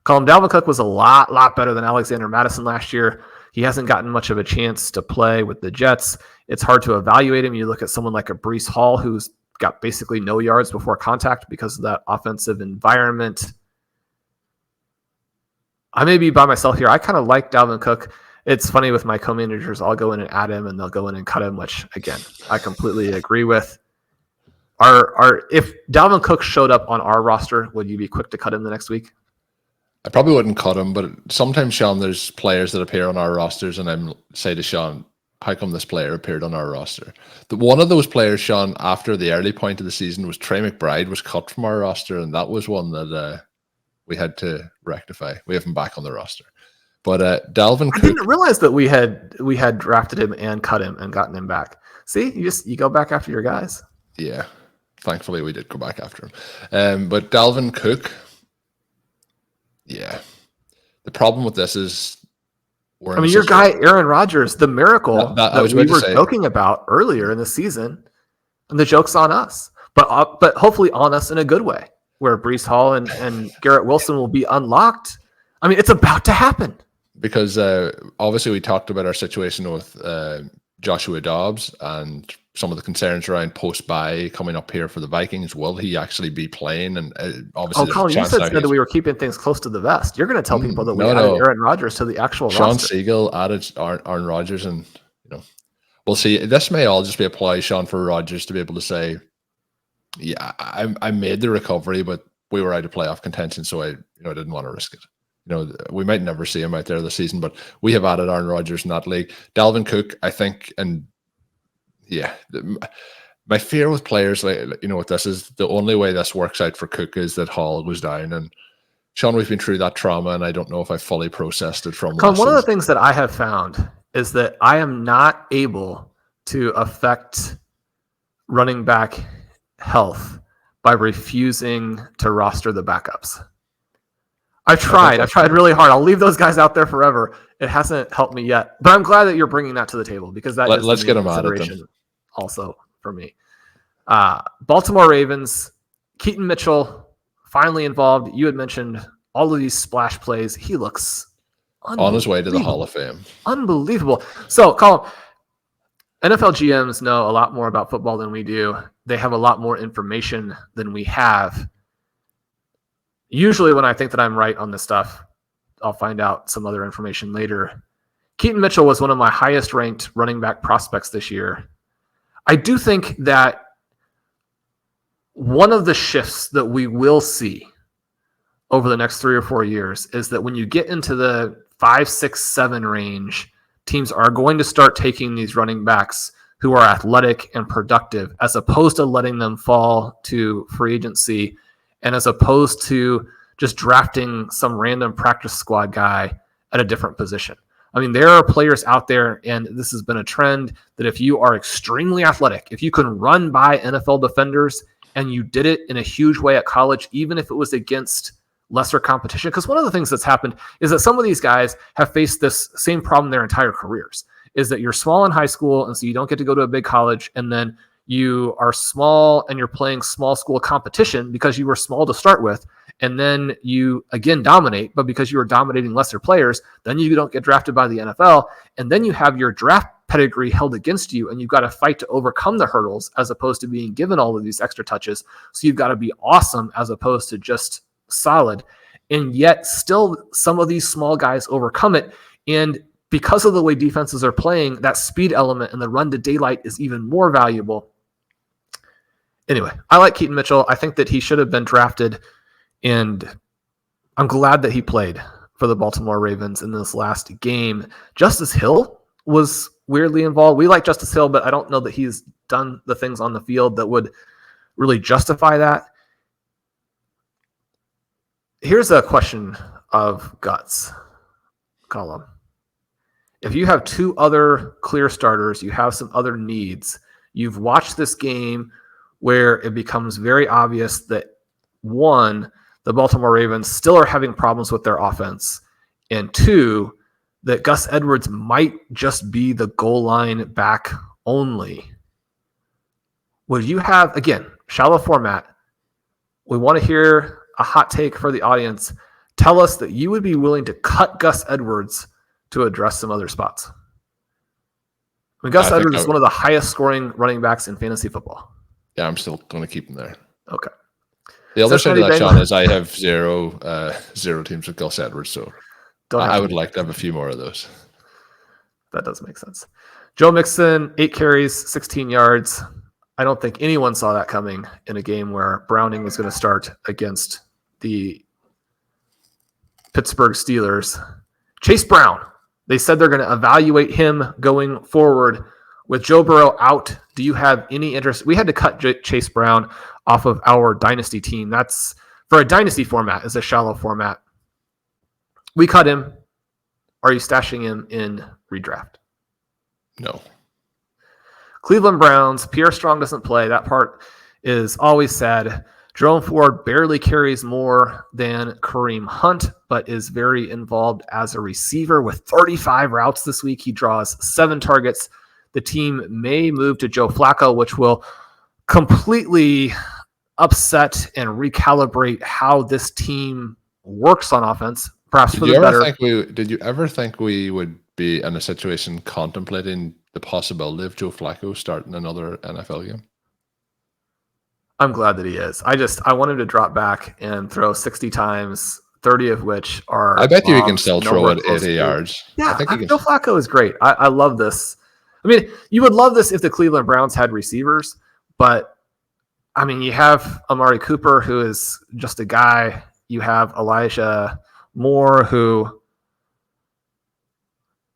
Dalvin Cook was a lot better than Alexander Mattison last year. He hasn't gotten much of a chance to play with the Jets. It's hard to evaluate him. You look at someone like a Breece Hall, who's got basically no yards before contact because of that offensive environment. I may be by myself here. I kind of like Dalvin Cook. It's funny with my co-managers, I'll go in and add him and they'll go in and cut him, which, again, I completely agree with. If Dalvin Cook showed up on our roster, would you be quick to cut him the next week? I probably wouldn't cut him, but sometimes, Shawn, there's players that appear on our rosters, and I'm say to Shawn, how come this player appeared on our roster? One of those players, Shawn, after the early point of the season was Trey McBride was cut from our roster, and that was one that we had to rectify. We have him back on the roster. But Dalvin Cook, I didn't realize that we had drafted him and cut him and gotten him back. See, you go back after your guys. Yeah, thankfully we did go back after him. But Dalvin Cook, yeah. The problem with this is your guy Aaron Rodgers, the miracle that we were joking about earlier in the season, and the joke's on us, but hopefully on us in a good way, where Breece Hall and Garrett Wilson will be unlocked. I mean, it's about to happen. Because obviously we talked about our situation with Joshua Dobbs and some of the concerns around post-bye coming up here for the Vikings. Will he actually be playing? And obviously, Colm, you said that we were keeping things close to the vest. You're going to tell people that we added Aaron Rodgers to the actual Shawn roster. Siegele added Aaron Rodgers, and we'll see. This may all just be a ploy, Shawn, for Rodgers to be able to say, "Yeah, I made the recovery, but we were out of playoff contention, so I didn't want to risk it." We might never see him out there this season, but we have added Aaron Rodgers in that league. Dalvin Cook, I think, and yeah, my fear with players, what this is, the only way this works out for Cook is that Hall goes down. And Shawn, we've been through that trauma, and I don't know if I fully processed it from Colm, one of the things that I have found is that I am not able to affect running back health by refusing to roster the backups. I've tried really hard. I'll leave those guys out there forever. It hasn't helped me yet, but I'm glad that you're bringing that to the table, because that let's get them out of them. Also for me. Baltimore Ravens, Keaton Mitchell finally involved. You had mentioned all of these splash plays. He looks on his way to the Hall of Fame. Unbelievable. So, Colm, NFL GMs know a lot more about football than we do. They have a lot more information than we have. Usually when I think that I'm right on this stuff, I'll find out some other information later. Keaton Mitchell was one of my highest ranked running back prospects this year. I do think that one of the shifts that we will see over the next 3 or 4 years is that when you get into the 5, 6, 7 range, teams are going to start taking these running backs who are athletic and productive, as opposed to letting them fall to free agency, and as opposed to just drafting some random practice squad guy at a different position. I mean, there are players out there, and this has been a trend, that if you are extremely athletic, if you can run by NFL defenders, and you did it in a huge way at college, even if it was against lesser competition, because one of the things that's happened is that some of these guys have faced this same problem their entire careers, is that you're small in high school, and so you don't get to go to a big college, and then you are small and you're playing small school competition because you were small to start with. And then you again dominate, but because you were dominating lesser players, then you don't get drafted by the NFL. And then you have your draft pedigree held against you, and you've got to fight to overcome the hurdles as opposed to being given all of these extra touches. So you've got to be awesome as opposed to just solid. And yet still some of these small guys overcome it. And because of the way defenses are playing, that speed element and the run to daylight is even more valuable. Anyway, I like Keaton Mitchell. I think that he should have been drafted, and I'm glad that he played for the Baltimore Ravens in this last game. Justice Hill was weirdly involved. We like Justice Hill, but I don't know that he's done the things on the field that would really justify that. Here's a question of guts, Colm. If you have 2 other clear starters, you have some other needs, you've watched this game where it becomes very obvious that, 1, the Baltimore Ravens still are having problems with their offense, and 2, that Gus Edwards might just be the goal line back only. Would you have, again, shallow format, we want to hear a hot take for the audience. Tell us that you would be willing to cut Gus Edwards to address some other spots. I mean, Gus Edwards is one of the highest scoring running backs in fantasy football. Yeah, I'm still going to keep him there. Okay. The other side of that, Shawn, is I have zero teams with Gus Edwards, so I would like to have a few more of those. That does make sense. Joe Mixon, 8 carries, 16 yards. I don't think anyone saw that coming in a game where Browning was going to start against the Pittsburgh Steelers. Chase Brown. They said they're going to evaluate him going forward. With Joe Burrow out, do you have any interest? We had to cut Chase Brown off of our dynasty team. That's for a dynasty format, is a shallow format. We cut him. Are you stashing him in redraft? No. Cleveland Browns. Pierre Strong doesn't play. That part is always sad. Jerome Ford barely carries more than Kareem Hunt, but is very involved as a receiver with 35 routes this week. He draws 7 targets. The team may move to Joe Flacco, which will completely upset and recalibrate how this team works on offense, perhaps for the better. Did you ever think we would be in a situation contemplating the possibility of Joe Flacco starting another NFL game? I'm glad that he is. I want him to drop back and throw 60 times, 30 of which are. I bet you he can still throw it 80 yards. Yeah, Joe Flacco is great. I love this. I mean, you would love this if the Cleveland Browns had receivers, but I mean, you have Amari Cooper, who is just a guy. You have Elijah Moore, who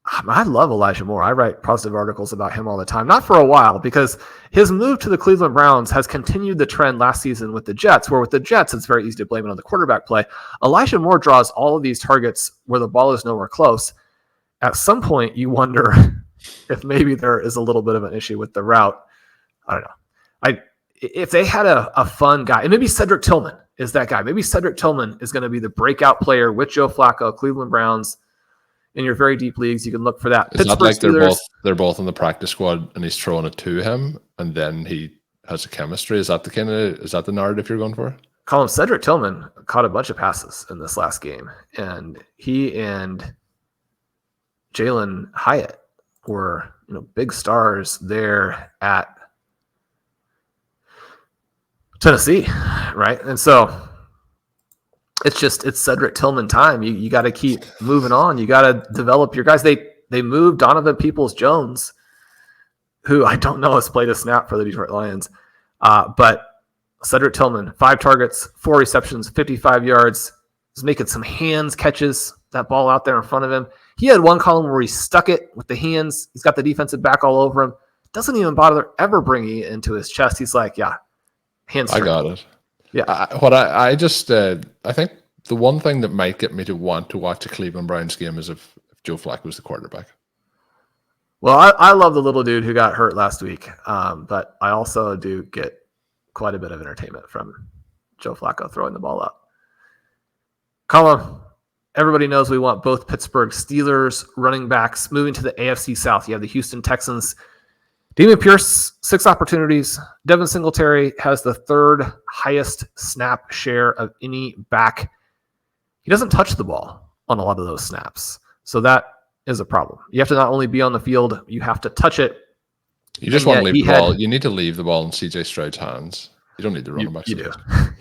I love Elijah Moore. I write positive articles about him all the time. Not for a while, because his move to the Cleveland Browns has continued the trend last season with the Jets, where with the Jets, it's very easy to blame it on the quarterback play. Elijah Moore draws all of these targets where the ball is nowhere close. At some point, you wonder if maybe there is a little bit of an issue with the route. I don't know. If they had a fun guy, and maybe Cedric Tillman is that guy. Maybe Cedric Tillman is going to be the breakout player with Joe Flacco, Cleveland Browns. In your very deep leagues, you can look for that. It's not like they're both in the practice squad and he's throwing it to him and then he has a chemistry. Is that the narrative you're going for? Colm, Cedric Tillman caught a bunch of passes in this last game, and he and Jalen Hyatt were big stars there at Tennessee, right? And so it's Cedric Tillman time. You got to keep moving on. You got to develop your guys. They moved Donovan Peoples-Jones, who I don't know has played a snap for the Detroit Lions, but Cedric Tillman, 5 targets, 4 receptions, 55 yards. He's making some hands catches. That ball out there in front of him. He had one column where he stuck it with the hands. He's got the defensive back all over him. Doesn't even bother ever bringing it into his chest. He's like, yeah, hands. I got it. Yeah. I think the one thing that might get me to want to watch a Cleveland Browns game is if Joe Flacco was the quarterback. Well, I love the little dude who got hurt last week, but I also do get quite a bit of entertainment from Joe Flacco throwing the ball up. Colm, everybody knows we want both Pittsburgh Steelers running backs moving to the AFC South. You have the Houston Texans. Dameon Pierce, 6 opportunities. Devin Singletary has the 3rd highest snap share of any back. He doesn't touch the ball on a lot of those snaps. So that is a problem. You have to not only be on the field, you have to touch it. You just want to leave the ball. You need to leave the ball in CJ Stroud's hands. You don't need the running back. You do.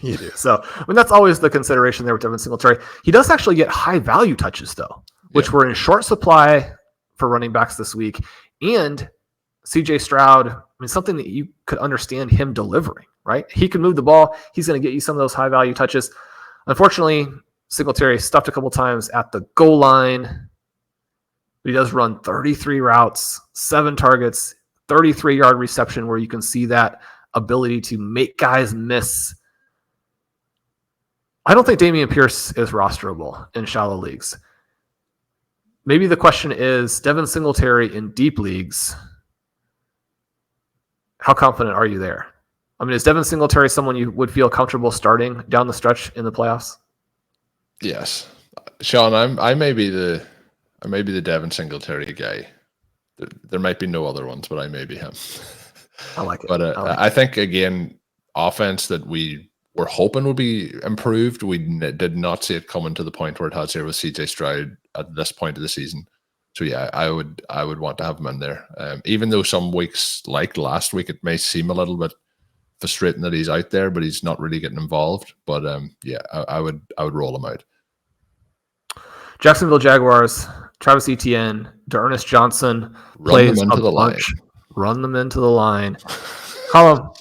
You do. So that's always the consideration there with Devin Singletary. He does actually get high value touches, though, which were in short supply for running backs this week. And CJ Stroud, something that you could understand him delivering, right? He can move the ball. He's going to get you some of those high value touches. Unfortunately, Singletary stuffed a couple times at the goal line. But he does run 33 routes, 7 targets, 33-yard reception where you can see that ability to make guys miss. I don't think Dameon Pierce is rosterable in shallow leagues. Maybe the question is, Devin Singletary in deep leagues, how confident are you there? Is Devin Singletary someone you would feel comfortable starting down the stretch in the playoffs? Yes. Shawn, I may be the Devin Singletary guy. There might be no other ones, but I may be him. I like it. But I think, again, offense that we were hoping would be improved, we did not see it coming to the point where it has here with CJ Stroud at this point of the season. So yeah, I would want to have him in there. Even though some weeks, like last week, it may seem a little bit frustrating that he's out there, but he's not really getting involved. But I would roll him out. Jacksonville Jaguars, Travis Etienne, D'Ernest Johnson plays a bunch. Run them into the line. Colm,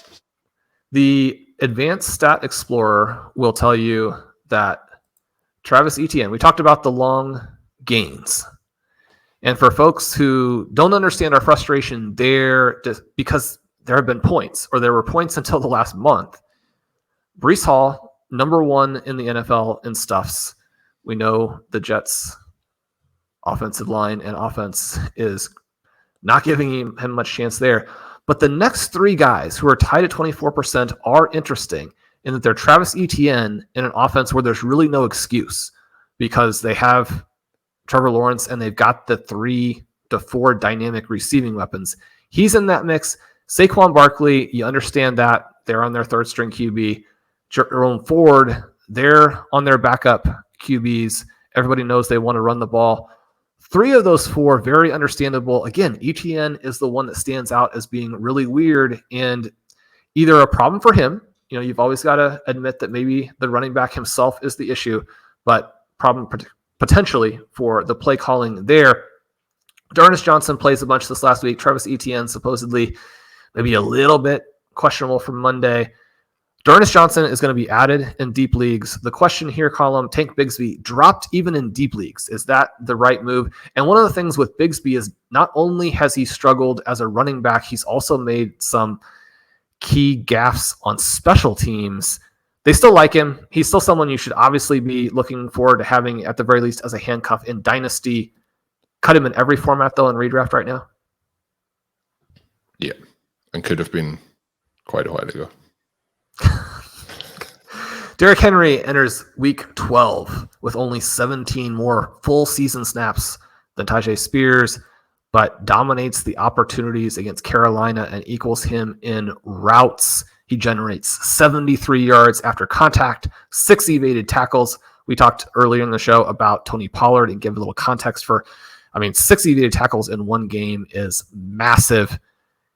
the Advanced Stat Explorer will tell you that Travis Etienne. We talked about the long gains. And for folks who don't understand our frustration there, just because there have been points, or there were points until the last month. Breece Hall, number 1 in the NFL in stuffs. We know the Jets' offensive line and offense is not giving him much chance there. But the next 3 guys who are tied at 24% are interesting in that they're Travis Etienne in an offense where there's really no excuse because they have Trevor Lawrence and they've got the 3 to 4 dynamic receiving weapons. He's in that mix. Saquon Barkley, you understand that. They're on their 3rd string QB. Jerome Ford, they're on their backup QBs. Everybody knows they want to run the ball. 3 of those 4, very understandable. Again, Etienne is the one that stands out as being really weird and either a problem for him. You know, you've always got to admit that maybe the running back himself is the issue, but problem potentially for the play calling there. D'Ernest Johnson plays a bunch this last week. Travis Etienne supposedly maybe a little bit questionable from Monday. D'Ernest Johnson is going to be added in deep leagues. The question here, Colm, Tank Bigsby dropped even in deep leagues. Is that the right move? And one of the things with Bigsby is not only has he struggled as a running back, he's also made some key gaffes on special teams. They still like him. He's still someone you should obviously be looking forward to having at the very least as a handcuff in Dynasty. Cut him in every format, though, in redraft right now. Yeah, and could have been quite a while ago. Derrick Henry enters week 12 with only 17 more full season snaps than Tyjae Spears, but dominates the opportunities against Carolina and equals him in routes. He generates 73 yards after contact, 6 evaded tackles. We talked earlier in the show about Tony Pollard and give a little context for, 6 evaded tackles in one game is massive.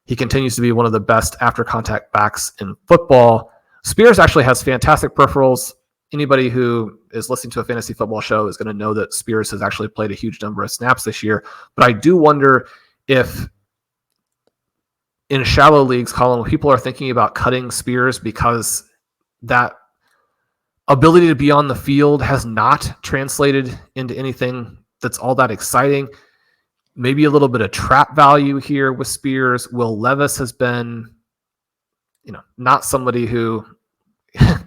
He continues to be one of the best after contact backs in football. Spears actually has fantastic peripherals. Anybody who is listening to a fantasy football show is going to know that Spears has actually played a huge number of snaps this year. But I do wonder if in shallow leagues, Colm, people are thinking about cutting Spears because that ability to be on the field has not translated into anything that's all that exciting. Maybe a little bit of trap value here with Spears. Will Levis has been, not somebody who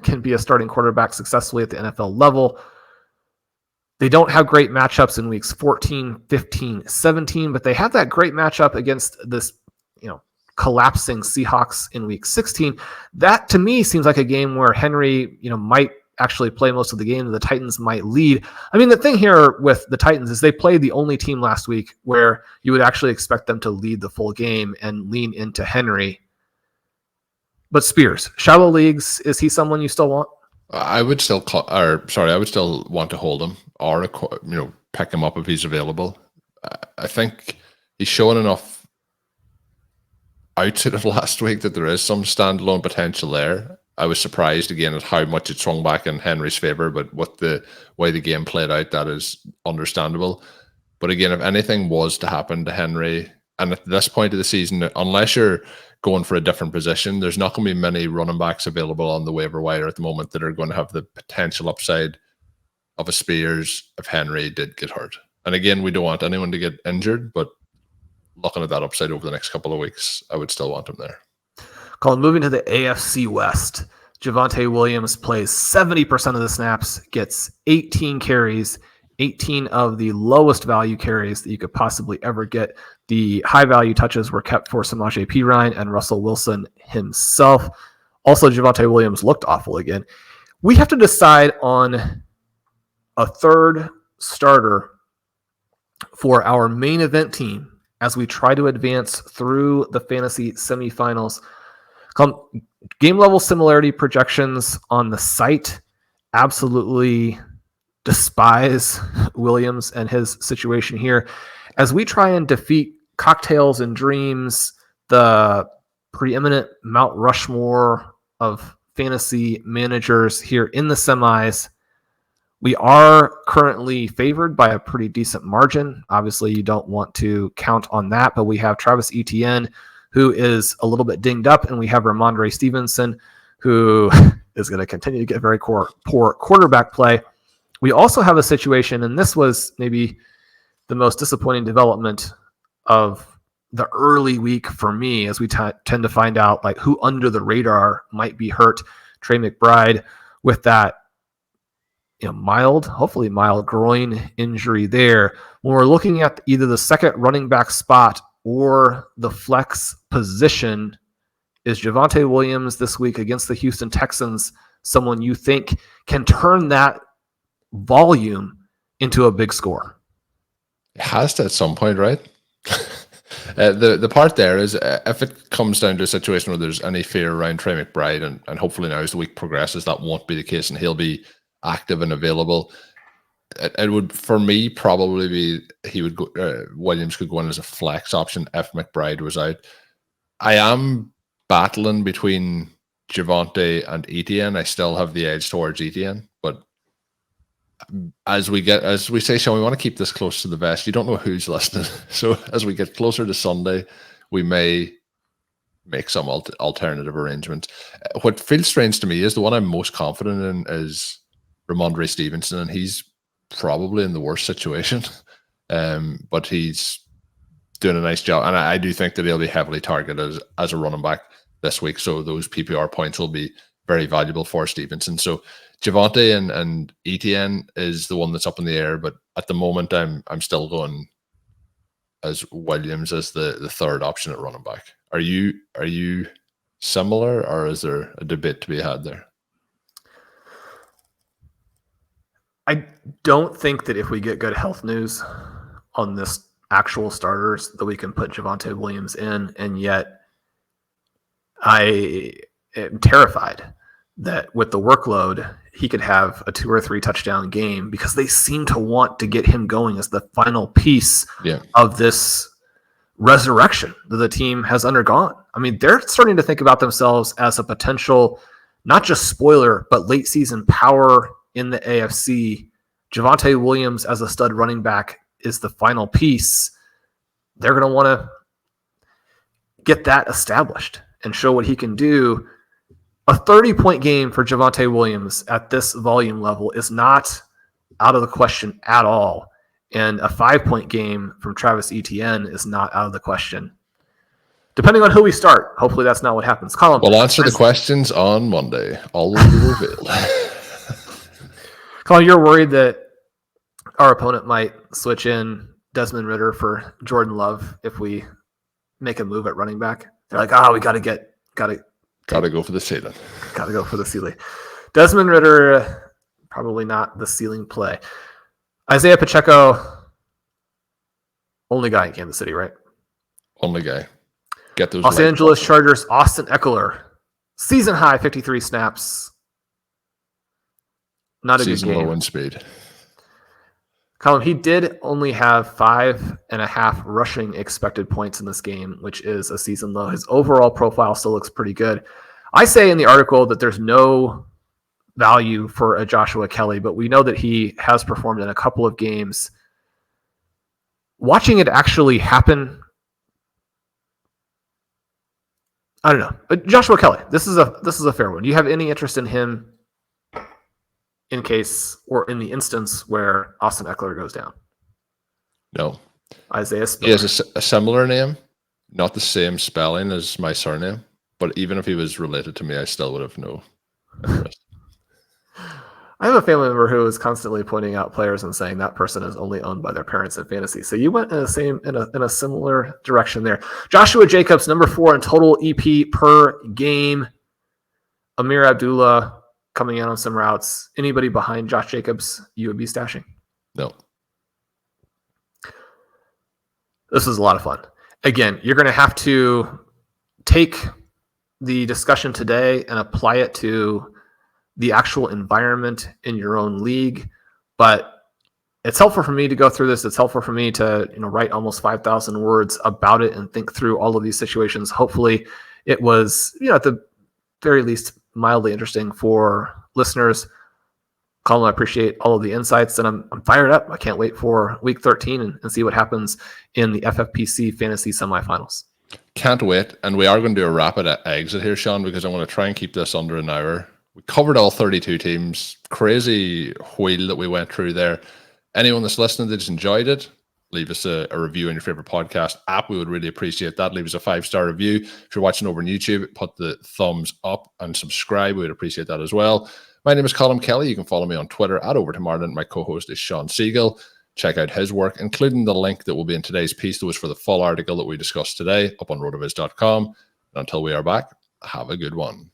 can be a starting quarterback successfully at the NFL level. They don't have great matchups in weeks 14, 15, 17, but they have that great matchup against this, collapsing Seahawks in week 16. That to me seems like a game where Henry, might actually play most of the game. The Titans might lead. The thing here with the Titans is they played the only team last week where you would actually expect them to lead the full game and lean into Henry. But Spears, shallow leagues, is he someone you still want? I would still want to hold him or pick him up if he's available. I think he's shown enough outside of last week that there is some standalone potential there. I was surprised again at how much it swung back in Henry's favor, but with the way the game played out, that is understandable. But again, if anything was to happen to Henry, and at this point of the season, unless you're going for a different position, there's not going to be many running backs available on the waiver wire at the moment that are going to have the potential upside of a Spears if Henry did get hurt. And again, we don't want anyone to get injured, but looking at that upside over the next couple of weeks, I would still want him there. Colin, moving to the AFC West, Javonte Williams plays 70% of the snaps, gets 18 carries, 18 of the lowest value carries that you could possibly ever get. The high value touches were kept for Samaje Perine and Russell Wilson himself. Also, Javonte Williams looked awful again. We have to decide on a third starter for our main event team as we try to advance through the fantasy semifinals. Game level similarity projections on the site absolutely despise Williams and his situation here. As we try and defeat Cocktails and Dreams, the preeminent Mount Rushmore of fantasy managers here in the semis, we are currently favored by a pretty decent margin. Obviously, you don't want to count on that, but we have Travis Etienne, who is a little bit dinged up, and we have Ramondre Stevenson, who is going to continue to get very poor quarterback play. We also have a situation, and this was maybe the most disappointing development of the early week for me, as we tend to find out like who under the radar might be hurt. Trey McBride with that hopefully mild groin injury there. When we're looking at either the second running back spot or the flex position, is Javonte Williams this week against the Houston Texans someone you think can turn that volume into a big score? It has to at some point, right? The part there is if it comes down to a situation where there's any fear around Trey McBride, and hopefully now as the week progresses that won't be the case and he'll be active and available, it would for me probably be he would go, Williams could go in as a flex option if McBride was out. I am battling between Javonte and Etienne. I still have the edge towards Etienne, but as we say, Shawn, we want to keep this close to the vest. You don't know who's listening. So as we get closer to Sunday, we may make some alternative arrangements. What feels strange to me is the one I'm most confident in is Ramondre Stevenson, and he's probably in the worst situation. But he's doing a nice job. And I do think that he'll be heavily targeted as a running back this week. So those PPR points will be very valuable for Stevenson. So Javonte and Etienne is the one that's up in the air, but at the moment I'm still going as Williams as the third option at running back. Are you similar, or is there a debate to be had there? I don't think that if we get good health news on this actual starters that we can put Javonte Williams in, and yet I am terrified that with the workload, he could have a 2 or 3 touchdown game, because they seem to want to get him going as the final piece of this resurrection that the team has undergone. I mean, they're starting to think about themselves as a potential, not just spoiler, but late season power in the AFC. Javonte Williams as a stud running back is the final piece. They're going to want to get that established and show what he can do. A 30-point game for Javonte Williams at this volume level is not out of the question at all. And a 5-point game from Travis Etienne is not out of the question. Depending on who we start, hopefully that's not what happens. Colm, we'll answer the questions on Monday. All will be revealed. Colm, you're worried that our opponent might switch in Desmond Ridder for Jordan Love if we make a move at running back. They're like, we got to go for the ceiling. Got to go for the ceiling. Desmond Ridder, probably not the ceiling play. Isaiah Pacheco, only guy in Kansas City, right? Only guy. Get those. Los Angeles Chargers, Austin Eckler, season high 53 snaps. Not a season good game. Low in speed. Colm, he did only have 5.5 rushing expected points in this game, which is a season low. His overall profile still looks pretty good. I say in the article that there's no value for a Joshua Kelly, but we know that he has performed in a couple of games. Watching it actually happen, I don't know. But Joshua Kelly, this is a fair one. Do you have any interest in him in case, or in the instance where Austin Eckler goes down? No. Isaiah Spiller. He has a similar name, not the same spelling as my surname, but even if he was related to me, I still would have no interest. I have a family member who is constantly pointing out players and saying that person is only owned by their parents in fantasy. So you went in a similar direction there. Joshua Jacobs, number 4 in total EP per game. Amir Abdullah coming in on some routes. Anybody behind Josh Jacobs you would be stashing? No. This was a lot of fun. Again, you're going to have to take the discussion today and apply it to the actual environment in your own league. But it's helpful for me to go through this. It's helpful for me to write almost 5,000 words about it and think through all of these situations. Hopefully it was, at the very least, mildly interesting for listeners. Colm, I appreciate all of the insights, and I'm fired up. I can't wait for week 13 and see what happens in the FFPC fantasy semifinals. Can't wait. And we are going to do a rapid exit here, Shawn, because I want to try and keep this under an hour. We covered all 32 teams. Crazy wheel that we went through there. Anyone that's listening that's enjoyed it, leave us a review on your favorite podcast app. We would really appreciate that. Leave us a 5-star review. If you're watching over on YouTube, put the thumbs up and subscribe. We would appreciate that as well. My name is Colm Kelly. You can follow me on Twitter at Overtime. My co-host is Shawn Siegele. Check out his work, including the link that will be in today's piece that was for the full article that we discussed today up on rotoviz.com. And until we are back, have a good one.